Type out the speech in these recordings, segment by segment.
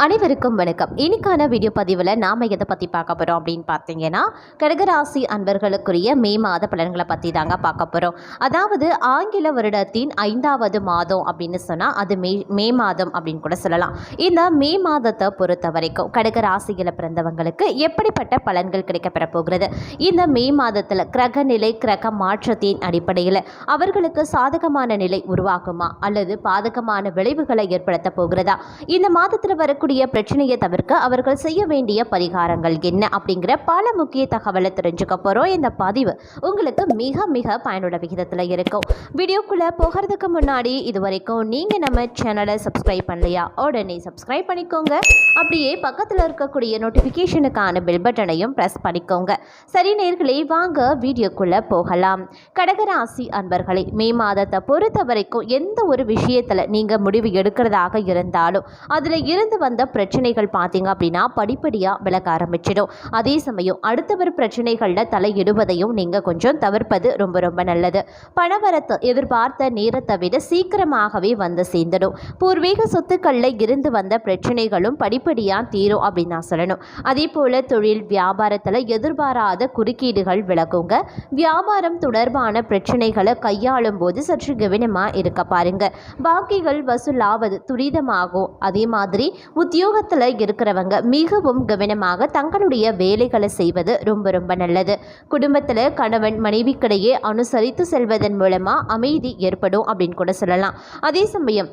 அனைவருக்கும் வணக்கம். இன்னைக்கான வீடியோ பதிவில் நாம் எதை பற்றி பார்க்க போகிறோம் அப்படின்னு பார்த்தீங்கன்னா, கடகராசி அன்பர்களுக்குரிய மே மாத பலன்களை பற்றி தாங்க பார்க்க போகிறோம். அதாவது ஆங்கில வருடத்தின் 5வது மாதம் அப்படின்னு சொன்னால் அது மே மாதம் அப்படின்னு கூட சொல்லலாம். இந்த மே மாதத்தை பொறுத்த வரைக்கும் கடகராசியில் பிறந்தவங்களுக்கு எப்படிப்பட்ட பலன்கள் கிடைக்கப்பெற போகிறது, இந்த மே மாதத்தில் கிரக நிலை கிரக மாற்றத்தின் அடிப்படையில் அவர்களுக்கு சாதகமான நிலை உருவாக்குமா அல்லது பாதகமான விளைவுகளை ஏற்படுத்த போகிறதா, இந்த மாதத்தில் வரக்கூடிய பிரச்சனையை தவிர்க்க அவர்கள் செய்ய வேண்டிய பரிகாரங்கள் என்ன அப்படிங்கிற பல முக்கிய தகவலை தெரிஞ்சுக்க போகிறோம். இந்த பதிவு உங்களுக்கு மிக மிக பயனுள்ள விகிதத்தில் இருக்கும். வீடியோக்குள்ளே போகிறதுக்கு முன்னாடி இது வரைக்கும் நீங்கள் நம்ம சேனலை சப்ஸ்கிரைப் பண்ணலையா, உடனே சப்ஸ்கிரைப் பண்ணிக்கோங்க. அப்படியே பக்கத்தில் இருக்கக்கூடிய நோட்டிஃபிகேஷனுக்கான பெல் பட்டனையும் ப்ரெஸ் பண்ணிக்கோங்க. சரி நேயர்களே, வாங்க வீடியோக்குள்ளே போகலாம். கடகராசி அன்பர்களே, மே மாதத்தை பொறுத்த வரைக்கும் எந்த ஒரு விஷயத்தில் நீங்கள் முடிவு எடுக்கிறதாக இருந்தாலும் அதில் இருந்து வந்த பிரச்சனைகள் பார்த்தீங்க அப்படின்னா படிப்படியாக விலக ஆரம்பிச்சிடும். அதே சமயம் அடுத்தவர் பிரச்சனைகளில் தலையிடுவதையும் நீங்கள் கொஞ்சம் தவிர்ப்பது ரொம்ப ரொம்ப நல்லது. பணவரத்து எதிர்பார்த்த நேரத்தை விட சீக்கிரமாகவே வந்து சேர்ந்துடும். பூர்வீக சொத்துக்களில் இருந்து வந்த பிரச்சனைகளும் படிப்படியாக தீரும் அப்படின்னு நான் சொல்லணும். அதே போல் தொழில் வியாபாரத்தில் எதிர்பாராத குறுக்கீடுகள் விலகுங்க. வியாபாரம் தொடர்பான பிரச்சனைகளை கையாளும் போது சற்று கவனமாக இருக்க பாருங்க. பாக்கிகள் வசூலாவது துரிதமாகும். அதே மாதிரி உத்தியோகத்தில் இருக்கிறவங்க மிகவும் கவனமாக தங்களுடைய வேலைகளை செய்வது ரொம்ப ரொம்ப நல்லது. குடும்பத்தில் கணவன் மனைவிக்கிடையே அனுசரித்து செல்வதன் மூலமாக அமைதி ஏற்படும் அப்படின்னு கூட சொல்லலாம். அதே சமயம்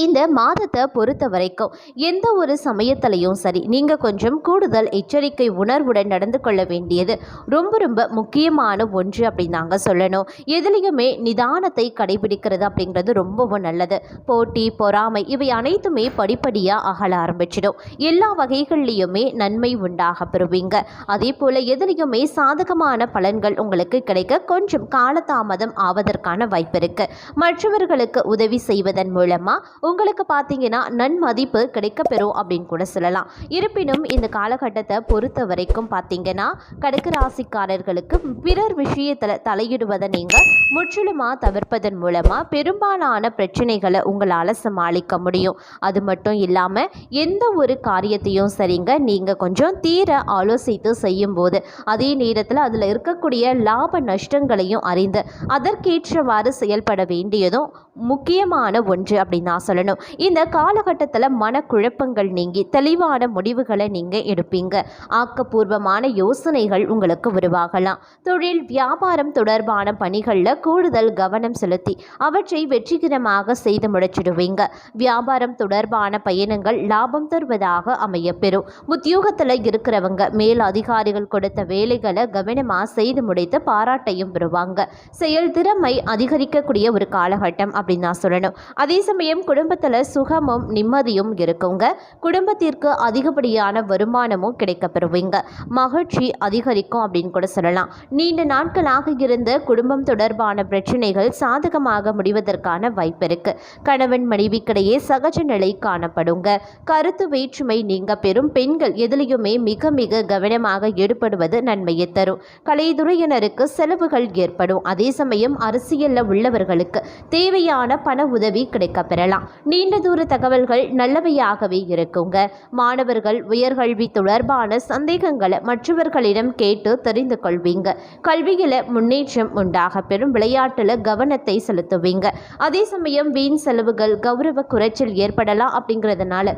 இந்த மாதத்தை பொறுத்த வரைக்கும் எந்த ஒரு சமயத்திலையும் சரி நீங்கள் கொஞ்சம் கூடுதல் எச்சரிக்கை உணர்வுடன் நடந்து கொள்ள வேண்டியது ரொம்ப ரொம்ப முக்கியமான ஒன்று அப்படின்னு நாங்கள் சொல்லணும். எதுலேயுமே நிதானத்தை கடைபிடிக்கிறது அப்படிங்கிறது ரொம்பவும் நல்லது. போட்டி பொறாமை இவை அனைத்துமே படிப்படியாக அகல ஆரம்பிச்சிடும். எல்லா வகைகள்லையுமே நன்மை உண்டாக பெறுவீங்க. அதே போல் எதுலேயுமே சாதகமான பலன்கள் உங்களுக்கு கிடைக்க கொஞ்சம் காலதாமதம் ஆவதற்கான வாய்ப்பு இருக்குது. மற்றவர்களுக்கு உதவி செய்வதன் மூலமாக உங்களுக்கு பார்த்தீங்கன்னா நன்மதிப்பு கிடைக்கப்பெறும் அப்படின்னு கூட சொல்லலாம். இருப்பினும் இந்த காலகட்டத்தை பொறுத்த வரைக்கும் பார்த்தீங்கன்னா கடகராசிக்காரர்களுக்கு பிறர் விஷயத்தில் தலையிடுவதை நீங்கள் முற்றிலுமாக தவிர்ப்பதன் மூலமாக பெரும்பாலான பிரச்சனைகளை உங்களால் சமாளிக்க முடியும். அது மட்டும் இல்லாமல் எந்த ஒரு காரியத்தையும் சரிங்க நீங்கள் கொஞ்சம் தீர ஆலோசித்து செய்யும்போது அதே நேரத்தில் அதில் இருக்கக்கூடிய லாப நஷ்டங்களையும் அறிந்து அதற்கேற்றவாறு செயல்பட வேண்டியதும் முக்கியமான ஒன்று அப்படின்னு நான் சொல்லணும். இந்த காலகட்டத்தில் மனக்குழப்பங்கள் நீங்கி தெளிவான முடிவுகளை நீங்கள் எடுப்பீங்க. ஆக்கப்பூர்வமான யோசனைகள் உங்களுக்கு உருவாகலாம். தொழில் வியாபாரம் தொடர்பான பணிகளில் கூடுதல் கவனம் செலுத்தி அவற்றை வெற்றிகரமாக செய்து முடிச்சிடுவீங்க. வியாபாரம் தொடர்பான பயணங்கள் லாபம் தருவதாக அமையப்பெறும். உத்தியோகத்தில் இருக்கிறவங்க மேல் அதிகாரிகள் கொடுத்த வேலைகளை கவனமாக செய்து முடித்து பாராட்டையும் பெறுவாங்க. செயல்திறமை அதிகரிக்கக்கூடிய ஒரு காலகட்டம் அப்படின்னு நான் சொல்லணும். அதே சமயம் குடும்பத்தில் சுகமும் நிம்மதியும் இருக்குங்க. குடும்பத்திற்கு அதிகப்படியான வருமானமும் கிடைக்கப்பெறுவீங்க. மகிழ்ச்சி அதிகரிக்கும் அப்படின்னு கூட சொல்லலாம். நீண்ட நாட்களாக இருந்த குடும்பம் தொடர்பான பிரச்சனைகள் சாதகமாக முடிவதற்கான வாய்ப்பு இருக்கு. கணவன் மனைவிக்கிடையே சகஜ நிலை காணப்படுங்க. கருத்து வேற்றுமை நீங்க பெறும். பெண்கள் எதிலையுமே மிக மிக கவனமாக ஈடுபடுவது நன்மையை தரும். கலைத்துறையினருக்கு செலவுகள் ஏற்படும். அதே சமயம் அரசியலில் உள்ளவர்களுக்கு தேவையான பண உதவி கிடைக்க பெறலாம். நீண்ட தூர தகவல்கள் நல்லவையாகவே இருக்குங்க. மாணவர்கள் உயர்கல்வி தொடர்பான சந்தேகங்களை மற்றவர்களிடம் கேட்டு தெரிந்து கொள்வீங்க. கல்வியில் முன்னேற்றம் உண்டாக பெறும். விளையாட்டில் கவனத்தை செலுத்துவீங்க. அதே சமயம் வீண் செலவுகள் கௌரவ குறைச்சல் ஏற்படலாம். அப்படிங்கிறதுனால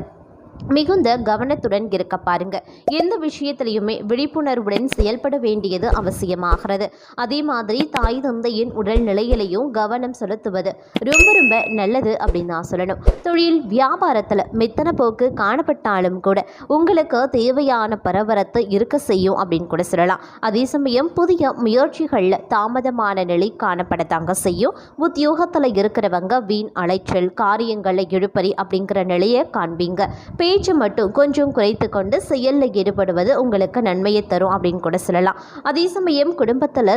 மிகுந்த கவனத்துடன் இருக்க பாருங்க. எந்த விஷயத்திலையுமே விழிப்புணர்வுடன் செயல்பட வேண்டியது அவசியமாகிறது. அதே மாதிரி தாய் தந்தையின் உடல் நிலையிலையும் கவனம் செலுத்துவது ரொம்ப ரொம்ப நல்லது அப்படின்னு நான் சொல்லணும். தொழில் வியாபாரத்தில் மெத்தன போக்கு காணப்பட்டாலும் கூட உங்களுக்கு தேவையான பரபரத்து இருக்க செய்யும் அப்படின்னு கூட சொல்லலாம். அதே சமயம் புதிய முயற்சிகளில் தாமதமான நிலை காணப்படத்தாங்க செய்யும். உத்தியோகத்தில் இருக்கிறவங்க வீண் அலைச்சல் காரியங்களை இழுப்பறி அப்படிங்கிற நிலையை காண்பீங்க. பேச்சு மட்டும் கொஞ்சம் குறைத்து கொண்டு செயலில் ஈடுபடுவது உங்களுக்கு நன்மையை தரும் அப்படின்னு கூட சொல்லலாம். அதே சமயம் குடும்பத்தில்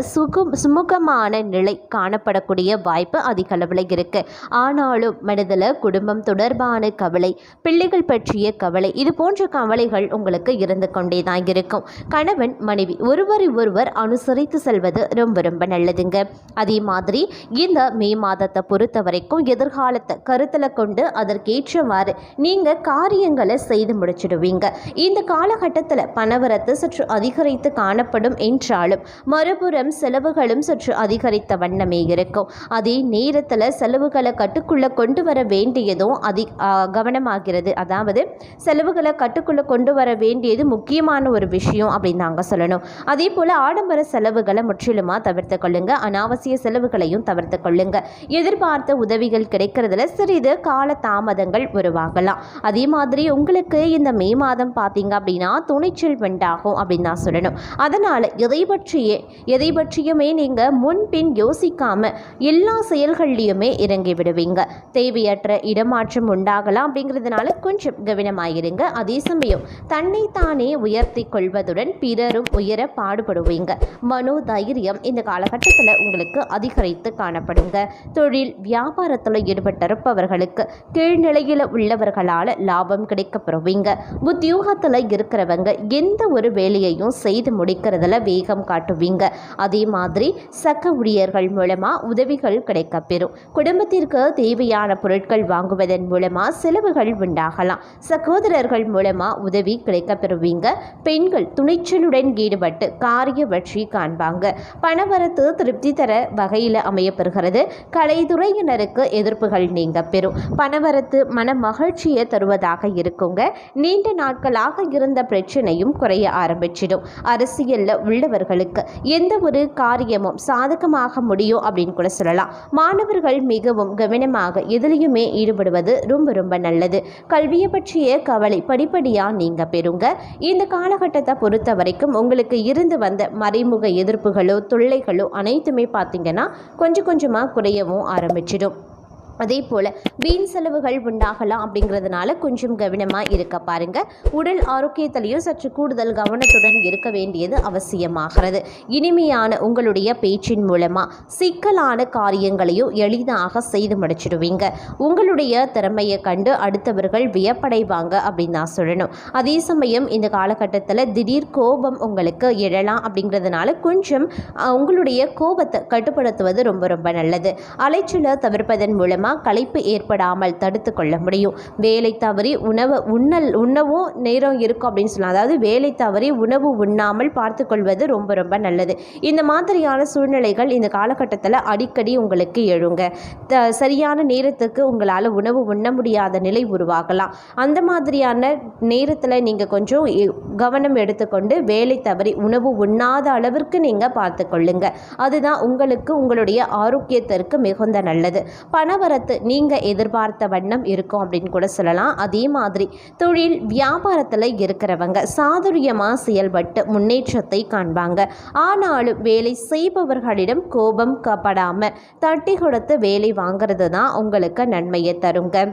சுமூகமான நிலை காணப்படக்கூடிய வாய்ப்பு அதிக அளவில் இருக்கு. ஆனாலும் மனதில் குடும்பம் தொடர்பான கவலை, பிள்ளைகள் பற்றிய கவலை, இது போன்ற கவலைகள் உங்களுக்கு இருந்து கொண்டே தான் இருக்கும். கணவன் மனைவி ஒருவர் அனுசரித்து செல்வது ரொம்ப ரொம்ப நல்லதுங்க. அதே மாதிரி இந்த மே மாதத்தை பொறுத்த வரைக்கும் எதிர்காலத்தை கருத்தில் கொண்டு அதற்கேற்றவாறு நீங்கள் காரியங்கள் காரியங்களை செய்து முடிச்சிடுவீங்க. இந்த காலகட்டத்தில் பணவரத்து சற்று அதிகரித்து காணப்படும் என்றாலும் மறுபுறம் செலவுகளும் சற்று அதிகரித்த வண்ணமே இருக்கும். அதே நேரத்தில் செலவுகளை கட்டுக்குள்ள கொண்டு வர வேண்டியதும் கவனமாகிறது. அதாவது செலவுகளை கட்டுக்குள்ள கொண்டு வர வேண்டியது முக்கியமான ஒரு விஷயம் அப்படின்னு நாங்க சொல்லணும். அதே போல ஆடம்பர செலவுகளை முற்றிலுமா தவிர்த்து கொள்ளுங்க. அனாவசிய செலவுகளையும் தவிர்த்து கொள்ளுங்க. எதிர்பார்த்த உதவிகள் கிடைக்கிறதுல சிறிது கால தாமதங்கள் உருவாகலாம். அதே மாதிரி உங்களுக்கு இந்த மே மாதம் பார்த்தீங்க அப்படின்னா துணிச்சல் வெண்டாகும் அப்படின்னு நான் சொல்லணும். அதனால எதை பற்றியுமே நீங்க முன்பின் யோசிக்காம எல்லா செயல்கள்லையுமே இறங்கி விடுவீங்க. தேவையற்ற இடமாற்றம் உண்டாகலாம் அப்படிங்கிறதுனால கொஞ்சம் கவனமாயிருங்க. அதே சமயம் தன்னைத்தானே உயர்த்தி கொள்வதுடன் பிறரும் உயர பாடுபடுவீங்க. மனோதைரியம் இந்த காலகட்டத்தில் உங்களுக்கு அதிகரித்து காணப்படுங்க. தொழில் வியாபாரத்தில் ஈடுபட்டிருப்பவர்களுக்கு கீழ்நிலையில் உள்ளவர்களால் லாபம் கிடைக்க பெறுவீங்க. உத்தியோகத்தில் இருக்கிறவங்க எந்த ஒரு வேலையையும் செய்து முடிக்கிறதுல வேகம் காட்டுவீங்க. அதே மாதிரி சக ஊழியர்கள் மூலமா உதவிகள் கிடைக்க பெறும். குடும்பத்திற்கு தேவையான பொருட்கள் வாங்குவதன் மூலமா செலவுகள் உண்டாகலாம். சகோதரர்கள் மூலமா உதவி கிடைக்க பெறுவீங்க. பெண்கள் துணிச்சலுடன் ஈடுபட்டு காரிய வெற்றி காண்பாங்க. பணவரத்து திருப்தி தர வகையில் அமையப்பெறுகிறது. கலைத்துறையினருக்கு எதிர்ப்புகள் நீங்க பெறும். பணவரத்து மன மகிழ்ச்சியை தருவதாக இருக்குங்க. நீண்ட நாட்களாக இருந்த பிரச்சனையும் குறைய ஆரம்பிச்சிடும். அரசியல்ல உள்ளவர்களுக்கு எந்த ஒரு காரியமும் சாதகமாக முடியும் அப்படின்னு கூட சொல்லலாம். மாணவர்கள் மிகவும் கவனமாக எதிலையுமே ஈடுபடுவது ரொம்ப நல்லது. கல்வியை பற்றிய கவலை படிப்படியாக நீங்க பெறுங்க. இந்த காலகட்டத்தை பொறுத்த வரைக்கும் உங்களுக்கு இருந்து வந்த மறைமுக எதிர்ப்புகளோ தொல்லைகளோ அனைத்துமே பார்த்தீங்கன்னா கொஞ்சம் கொஞ்சமாக குறையவும் ஆரம்பிச்சிடும். அதே போல் வீண் செலவுகள் உண்டாகலாம் அப்படிங்கிறதுனால கொஞ்சம் கவனமாக இருக்க பாருங்க. உடல் ஆரோக்கியத்திலையும் சற்று கூடுதல் கவனத்துடன் இருக்க வேண்டியது அவசியமாகிறது. இனிமையான உங்களுடைய பேச்சின் மூலமாக சிக்கலான காரியங்களையும் எளிதாக செய்து முடிச்சிடுவீங்க. உங்களுடைய திறமையை கண்டு அடுத்தவர்கள் வியப்படைவாங்க அப்படின்னு நான் சொல்லணும். அதே சமயம் இந்த காலகட்டத்தில் திடீர் கோபம் உங்களுக்கு எழலாம் அப்படிங்கிறதுனால கொஞ்சம் உங்களுடைய கோபத்தை கட்டுப்படுத்துவது ரொம்ப நல்லது. அலைச்சலை தவிர்ப்பதன் மூலமாக களைப்பு ஏற்படாமல் தடுத்து கொள்ள முடியும். வேலை தவறி உண்ணவும் நேரம் இருக்கும் அப்படின்னு சொல்லலாம். அதாவது வேலை தவறி உணவு உண்ணாமல் பார்த்து கொள்வது ரொம்ப நல்லது. இந்த மாதிரியான சூழ்நிலைகள் இந்த காலகட்டத்தில் அடிக்கடி உங்களுக்கு எழுங்க. சரியான நேரத்துக்கு உங்களால் உணவு உண்ண முடியாத நிலை உருவாகலாம். அந்த மாதிரியான நேரத்தில் நீங்கள் கொஞ்சம் கவனம் எடுத்துக்கொண்டு வேலை தவறி உணவு உண்ணாத அளவிற்கு நீங்கள் பார்த்து கொள்ளுங்க. அதுதான் உங்களுக்கு உங்களுடைய ஆரோக்கியத்திற்கு மிகுந்த நல்லது. பணவரத்து நீங்கள் எதிர்பார்த்த வண்ணம் இருக்கும் அப்படின்னு கூட சொல்லலாம். அதே மாதிரி தொழில் வியாபாரத்தில் இருக்கிறவங்க சாதுரியமாக செயல்பட்டு முன்னேற்றத்தை காண்பாங்க. ஆனாலும் வேலை செய்பவர்களிடம் கோபம் படாமல் தட்டி கொடுத்து வேலை வாங்கிறது தான் உங்களுக்கு நன்மையை தருங்க.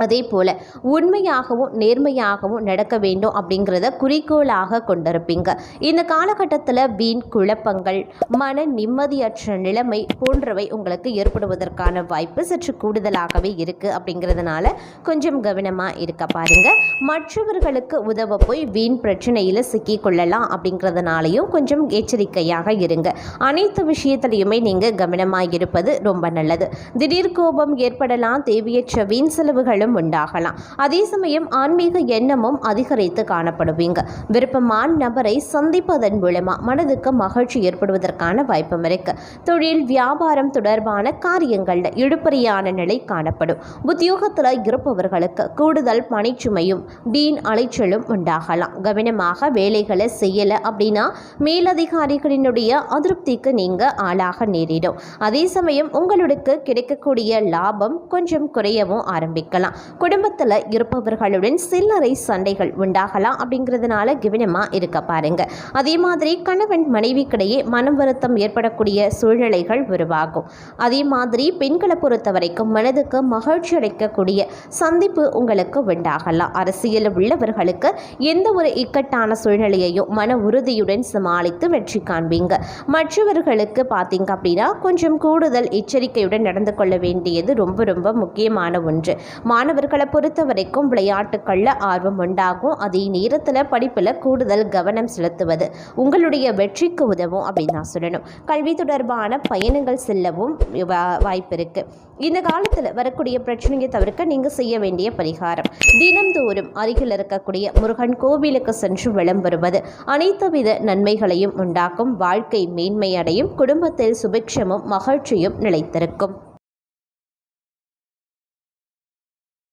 அதே போல் உண்மையாகவும் நேர்மையாகவும் நடக்க வேண்டும் அப்படிங்கிறத குறிக்கோளாக கொண்டிருப்பீங்க. இந்த காலகட்டத்தில் வீண் குழப்பங்கள் மன நிம்மதியற்ற நிலைமை போன்றவை உங்களுக்கு ஏற்படுவதற்கான வாய்ப்பு சற்று கூடுதலாகவே இருக்குது. அப்படிங்கிறதுனால கொஞ்சம் கவனமாக இருக்க பாருங்க. மற்றவர்களுக்கு உதவ போய் வீண் பிரச்சனையில் சிக்கிக்கொள்ளலாம் அப்படிங்கிறதுனாலையும் கொஞ்சம் எச்சரிக்கையாக இருங்க. அனைத்து விஷயத்திலையுமே நீங்கள் கவனமாக இருப்பது ரொம்ப நல்லது. திடீர் கோபம் ஏற்படலாம். தேவையற்ற வீண் செலவுகள் உண்டாகலாம். அதே சமயம் ஆன்மீக எண்ணமும் அதிகரித்து காணப்படுவீங்க. விருப்பமான நபரை சந்திப்பதன் மூலமா மனதுக்கு மகிழ்ச்சி ஏற்படுவதற்கான வாய்ப்பும் இருக்கு. தொழில் வியாபாரம் தொடர்பான காரியங்கள்ல இழுபறியான நிலை காணப்படும். உத்தியோகத்தில் இருப்பவர்களுக்கு கூடுதல் பணிச்சுமையும் வீண் அலைச்சலும் உண்டாகலாம். கவனமாக வேலைகளை செய்யல அப்படின்னா மேலதிகாரிகளினுடைய அதிருப்திக்கு நீங்க ஆளாக நேரிடும். அதே சமயம் உங்களுக்கு கிடைக்கக்கூடிய லாபம் கொஞ்சம் குறையவும் ஆரம்பிக்கலாம். குடும்பத்தில் இருப்பவர்களுடன் சில்லறை சண்டைகள் உண்டாகலாம். அப்படிங்கிறதுனால கவனமாக இருக்க பாருங்க. அதே மாதிரி கணவன் மனைவிக்கிடையே மனம் வருத்தம் ஏற்படக்கூடிய சூழ்நிலைகள் உருவாகும். அதே மாதிரி பெண்களை பொறுத்த வரைக்கும் மனதுக்கு மகிழ்ச்சி அளிக்கக்கூடிய சந்திப்பு உங்களுக்கு உண்டாகலாம். அரசியலில் உள்ளவர்களுக்கு எந்த ஒரு இக்கட்டான சூழ்நிலையையும் மன உறுதியுடன் சமாளித்து வெற்றி காண்பீங்க. மற்றவர்களுக்கு பார்த்தீங்க அப்படின்னா கொஞ்சம் கூடுதல் எச்சரிக்கையுடன் நடந்து கொள்ள வேண்டியது ரொம்ப முக்கியமான ஒன்று. மாணவர்களை பொறுத்த வரைக்கும் விளையாட்டுக்களில் ஆர்வம் உண்டாகும். அதே நேரத்தில் படிப்பில் கூடுதல் கவனம் செலுத்துவது உங்களுடைய வெற்றிக்கு உதவும் அப்படின்னு நான் சொல்லணும். கல்வி தொடர்பான பயணங்கள் செல்லவும் வாய்ப்பு இருக்குது. இந்த காலத்தில் வரக்கூடிய பிரச்சனையை தவிர்க்க நீங்கள் செய்ய வேண்டிய பரிகாரம், தினந்தோறும் அருகில் இருக்கக்கூடிய முருகன் கோவிலுக்கு சென்று வலம் வருவது அனைத்து வித நன்மைகளையும் உண்டாக்கும். வாழ்க்கை மேன்மையடையும். குடும்பத்தில் சுபிக்ஷமும் மகிழ்ச்சியும் நிலைத்திருக்கும்.